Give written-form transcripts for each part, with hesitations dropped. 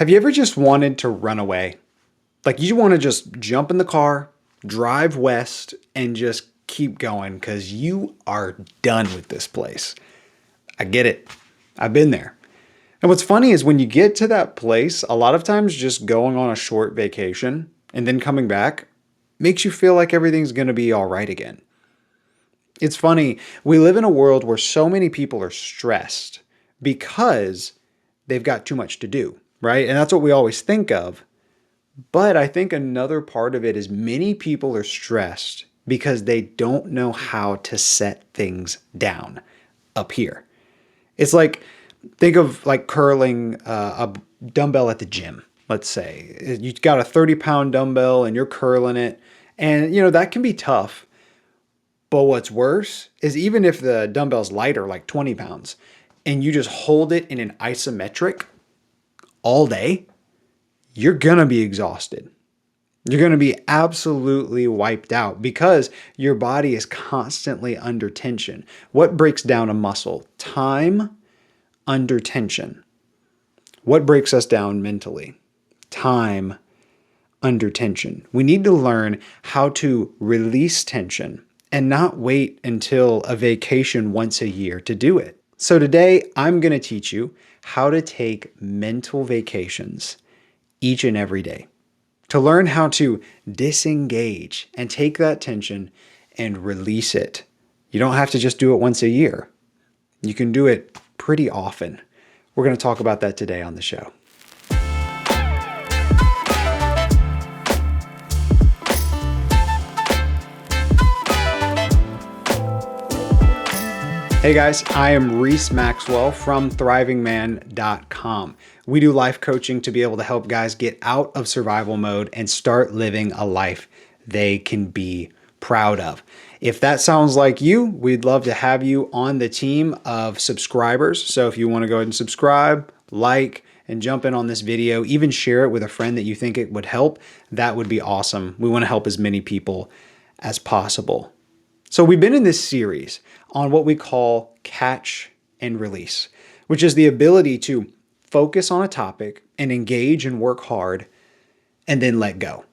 Have you ever just wanted to run away? Like you want to just jump in the car, drive west, and just keep going because you are done with this place. I get it. I've been there. And what's funny is when you get to that place, a lot of times just going on a short vacation and then coming back makes you feel like everything's going to be all right again. It's funny, we live in a world where so many people are stressed because they've got too much to do, right? And that's what we always think of. But I think another part of it is many people are stressed because they don't know how to set things down up here. It's like, think of like curling a dumbbell at the gym, let's say. You've got a 30-pound dumbbell and you're curling it. And, that can be tough. But what's worse is even if the dumbbell's lighter, like 20 pounds, and you just hold it in an isometric all day, you're going to be exhausted. You're going to be absolutely wiped out because your body is constantly under tension. What breaks down a muscle? Time under tension. What breaks us down mentally? Time under tension. We need to learn how to release tension and not wait until a vacation once a year to do it. So today, I'm going to teach you how to take mental vacations each and every day to learn how to disengage and take that tension and release it. You don't have to just do it once a year. You can do it pretty often. We're going to talk about that today on the show. Hey guys, I am Reese Maxwell from thrivingman.com. We do life coaching to be able to help guys get out of survival mode and start living a life they can be proud of. If that sounds like you, we'd love to have you on the team of subscribers. So if you want to go ahead and subscribe, like, and jump in on this video, even share it with a friend that you think it would help, that would be awesome. We want to help as many people as possible. So we've been in this series on what we call catch and release, which is the ability to focus on a topic and engage and work hard and then let go.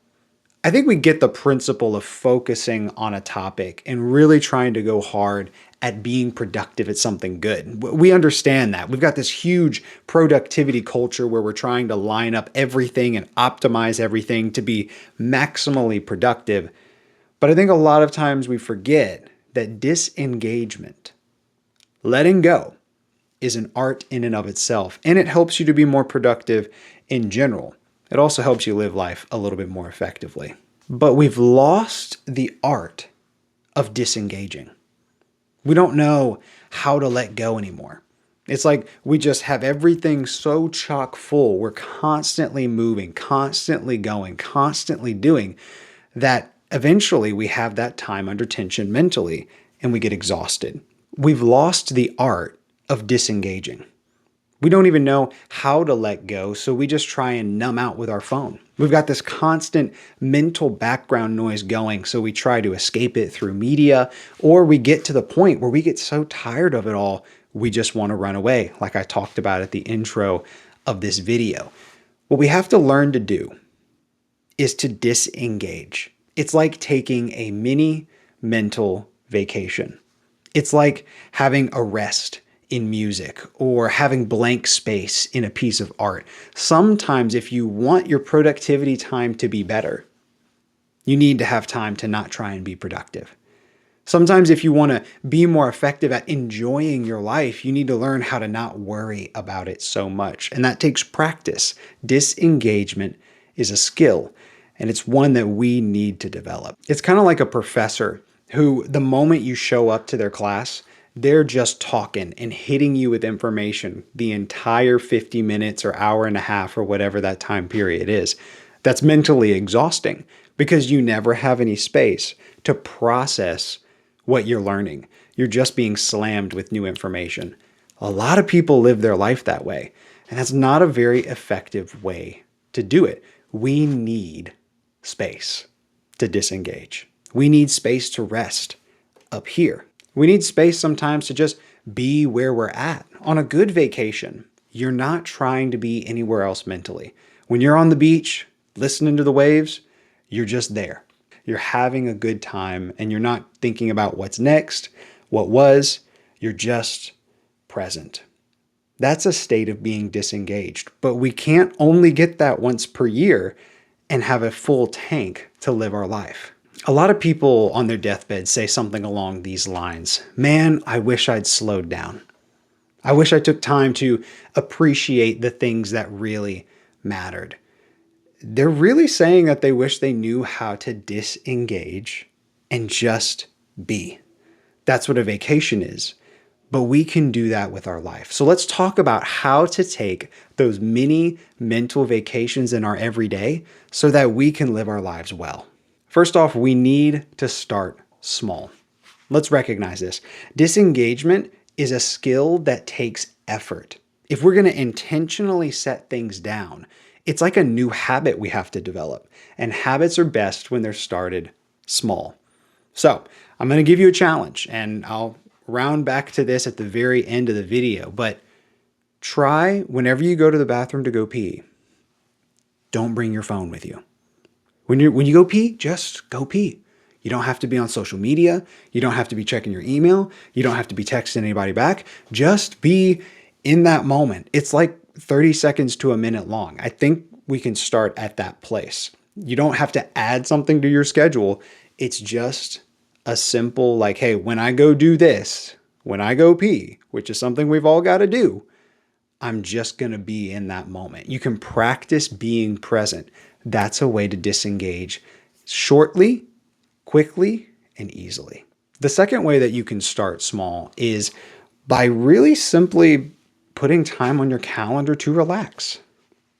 I think we get the principle of focusing on a topic and really trying to go hard at being productive at something good. We understand that. We've got this huge productivity culture where we're trying to line up everything and optimize everything to be maximally productive. But I think a lot of times we forget that disengagement, letting go, is an art in and of itself, and it helps you to be more productive in general. It also helps you live life a little bit more effectively. But we've lost the art of disengaging. We don't know how to let go anymore. It's like we just have everything so chock full. We're constantly moving, constantly going, constantly doing that. Eventually, we have that time under tension mentally, and we get exhausted. We've lost the art of disengaging. We don't even know how to let go, so we just try and numb out with our phone. We've got this constant mental background noise going, so we try to escape it through media, or we get to the point where we get so tired of it all, we just want to run away, like I talked about at the intro of this video. What we have to learn to do is to disengage. It's like taking a mini mental vacation. It's like having a rest in music or having blank space in a piece of art. Sometimes if you want your productivity time to be better, you need to have time to not try and be productive. Sometimes if you want to be more effective at enjoying your life, you need to learn how to not worry about it so much. And that takes practice. Disengagement is a skill. And it's one that we need to develop. It's kind of like a professor who, the moment you show up to their class, they're just talking and hitting you with information the entire 50 minutes or hour and a half or whatever that time period is. That's mentally exhausting because you never have any space to process what you're learning. You're just being slammed with new information. A lot of people live their life that way, and that's not a very effective way to do it. We need space to disengage. We need space to rest up here. We need space sometimes to just be where we're at. On a good vacation, you're not trying to be anywhere else mentally. When you're on the beach, listening to the waves, you're just there. You're having a good time and you're not thinking about what's next, what was, you're just present. That's a state of being disengaged, but we can't only get that once per year and have a full tank to live our life. A lot of people on their deathbed say something along these lines. Man, I wish I'd slowed down. I wish I took time to appreciate the things that really mattered. They're really saying that they wish they knew how to disengage and just be. That's what a vacation is. But we can do that with our life. So let's talk about how to take those mini mental vacations in our everyday so that we can live our lives well. First off, we need to start small. Let's recognize this. Disengagement is a skill that takes effort. If we're going to intentionally set things down, it's like a new habit we have to develop. And habits are best when they're started small. So I'm going to give you a challenge, and I'll round back to this at the very end of the video, but try whenever you go to the bathroom to go pee, don't bring your phone with you. When you go pee, just go pee. You don't have to be on social media. You don't have to be checking your email. You don't have to be texting anybody back. Just be in that moment. It's like 30 seconds to a minute long. I think we can start at that place. You don't have to add something to your schedule. It's just a simple like, hey, when I go do this, when I go pee, which is something we've all got to do, I'm just going to be in that moment. You can practice being present. That's a way to disengage shortly, quickly, and easily. The second way that you can start small is by really simply putting time on your calendar to relax.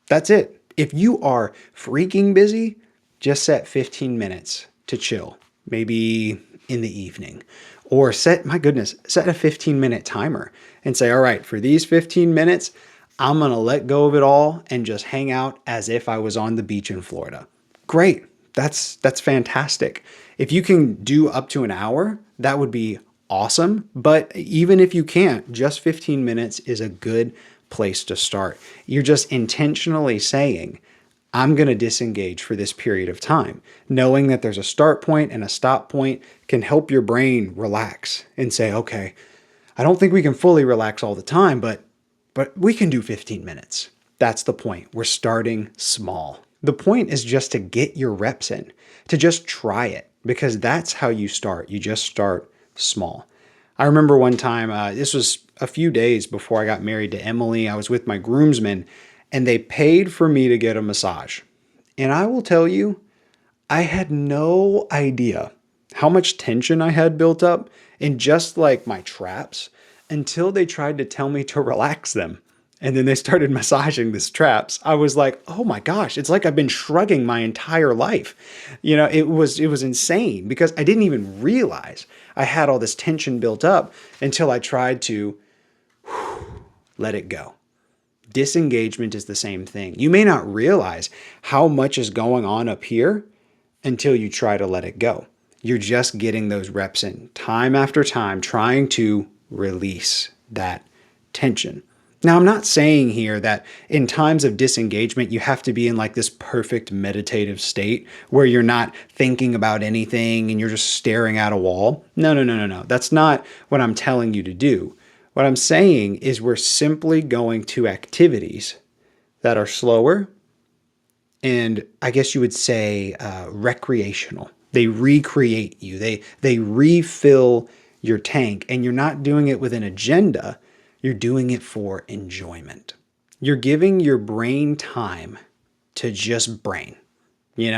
That's it. If you are freaking busy, just set 15 minutes to chill, maybe in the evening, or set a 15-minute timer and say, all right, for these 15 minutes, I'm going to let go of it all and just hang out as if I was on the beach in Florida. Great. That's fantastic. If you can do up to an hour, that would be awesome. But even if you can't, just 15 minutes is a good place to start. You're just intentionally saying, I'm going to disengage for this period of time. Knowing that there's a start point and a stop point can help your brain relax and say, okay, I don't think we can fully relax all the time, but we can do 15 minutes. That's the point. We're starting small. The point is just to get your reps in, to just try it, because that's how you start. You just start small. I remember one time, this was a few days before I got married to Emily. I was with my groomsmen and they paid for me to get a massage. And I will tell you, I had no idea how much tension I had built up in just like my traps until they tried to tell me to relax them. And then they started massaging these traps. I was like, oh my gosh, it's like I've been shrugging my entire life. It was insane because I didn't even realize I had all this tension built up until I tried to let it go. Disengagement is the same thing. You may not realize how much is going on up here until you try to let it go. You're just getting those reps in time after time, trying to release that tension. Now, I'm not saying here that in times of disengagement, you have to be in like this perfect meditative state where you're not thinking about anything and you're just staring at a wall. No. That's not what I'm telling you to do. What I'm saying is we're simply going to activities that are slower and I guess you would say recreational. They recreate you. They refill your tank, and you're not doing it with an agenda. You're doing it for enjoyment. You're giving your brain time to just brain.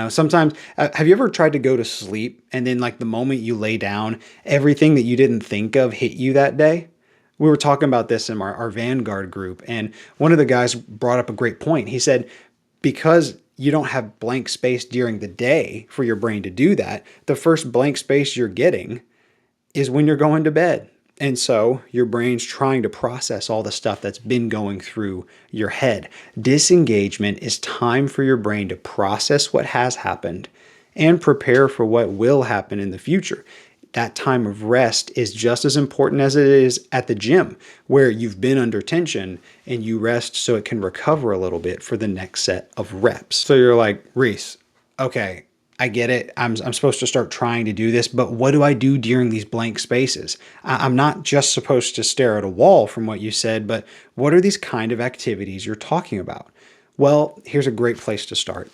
Sometimes, have you ever tried to go to sleep and then like the moment you lay down, everything that you didn't think of hit you that day? We were talking about this in our Vanguard group, and one of the guys brought up a great point. He said, because you don't have blank space during the day for your brain to do that, the first blank space you're getting is when you're going to bed. And so your brain's trying to process all the stuff that's been going through your head. Disengagement is time for your brain to process what has happened and prepare for what will happen in the future. that time of rest is just as important as it is at the gym, where you've been under tension and you rest so it can recover a little bit for the next set of reps. So you're like, Reese, okay, I get it. I'm supposed to start trying to do this, but what do I do during these blank spaces? I'm not just supposed to stare at a wall from what you said, but what are these kind of activities you're talking about? Well, here's a great place to start.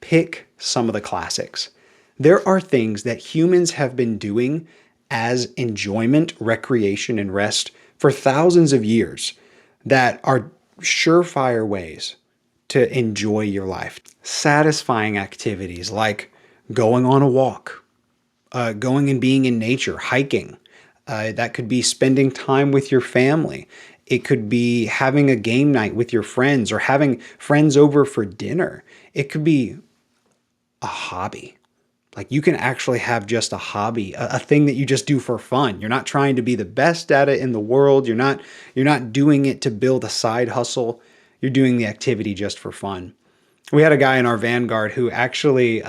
Pick some of the classics. There are things that humans have been doing as enjoyment, recreation, and rest for thousands of years that are surefire ways to enjoy your life. Satisfying activities like going on a walk, going and being in nature, hiking. That could be spending time with your family. It could be having a game night with your friends or having friends over for dinner. It could be a hobby. Like you can actually have just a hobby, a thing that you just do for fun. You're not trying to be the best at it in the world. You're not doing it to build a side hustle. You're doing the activity just for fun. We had a guy in our Vanguard who actually,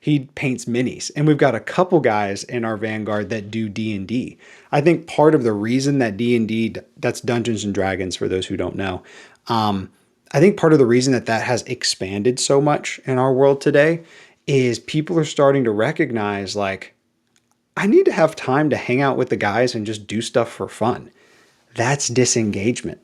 he paints minis, and we've got a couple guys in our Vanguard that do D&D. I think part of the reason that D&D, that's Dungeons and Dragons for those who don't know, I think part of the reason that has expanded so much in our world today is people are starting to recognize, like, I need to have time to hang out with the guys and just do stuff for fun. That's disengagement.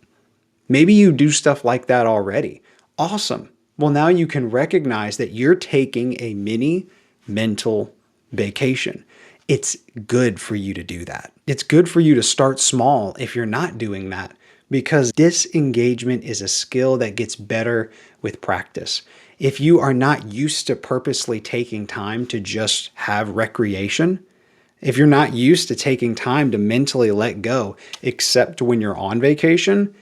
Maybe you do stuff like that already. Awesome. Well, now you can recognize that you're taking a mini mental vacation. It's good for you to do that. It's good for you to start small if you're not doing that, because disengagement is a skill that gets better with practice. If you are not used to purposely taking time to just have recreation, if you're not used to taking time to mentally let go, except when you're on vacation,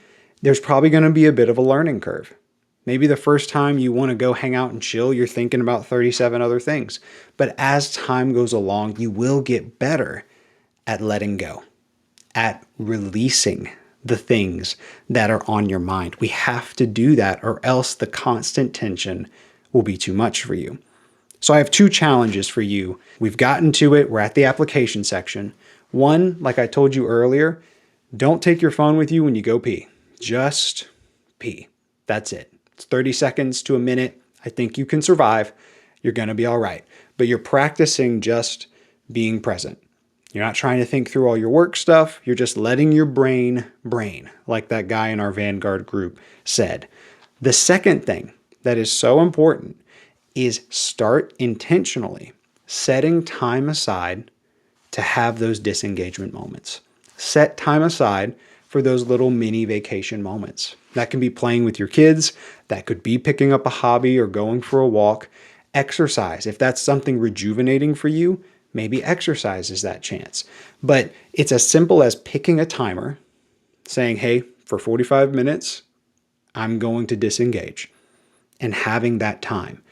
there's probably going to be a bit of a learning curve. Maybe the first time you want to go hang out and chill, you're thinking about 37 other things. But as time goes along, you will get better at letting go, at releasing the things that are on your mind. We have to do that, or else the constant tension will be too much for you. So I have two challenges for you. We've gotten to it. We're at the application section. One, like I told you earlier, don't take your phone with you when you go pee. Just pee. That's it. It's 30 seconds to a minute. I think you can survive. You're going to be all right. But you're practicing just being present. You're not trying to think through all your work stuff. You're just letting your brain, like that guy in our Vanguard group said. The second thing that is so important is start intentionally setting time aside to have those disengagement moments. Set time aside for those little mini vacation moments. That can be playing with your kids. That could be picking up a hobby or going for a walk. Exercise. If that's something rejuvenating for you, maybe exercise is that chance. But it's as simple as picking a timer, saying, hey, for 45 minutes, I'm going to disengage, and having that time.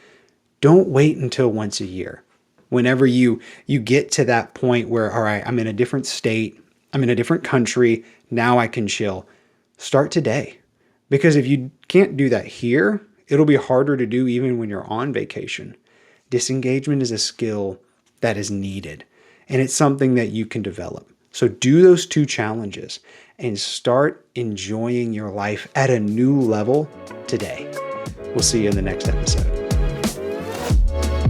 Don't wait until once a year. Whenever you get to that point where, all right, I'm in a different state, I'm in a different country, now I can chill. Start today. Because if you can't do that here, it'll be harder to do even when you're on vacation. Disengagement is a skill that is needed, and it's something that you can develop. So do those two challenges and start enjoying your life at a new level today. We'll see you in the next episode.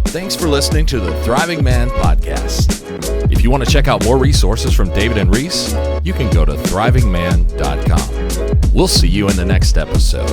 Thanks for listening to the Thriving Man podcast. If you want to check out more resources from David and Reese, you can go to thrivingman.com. We'll see you in the next episode.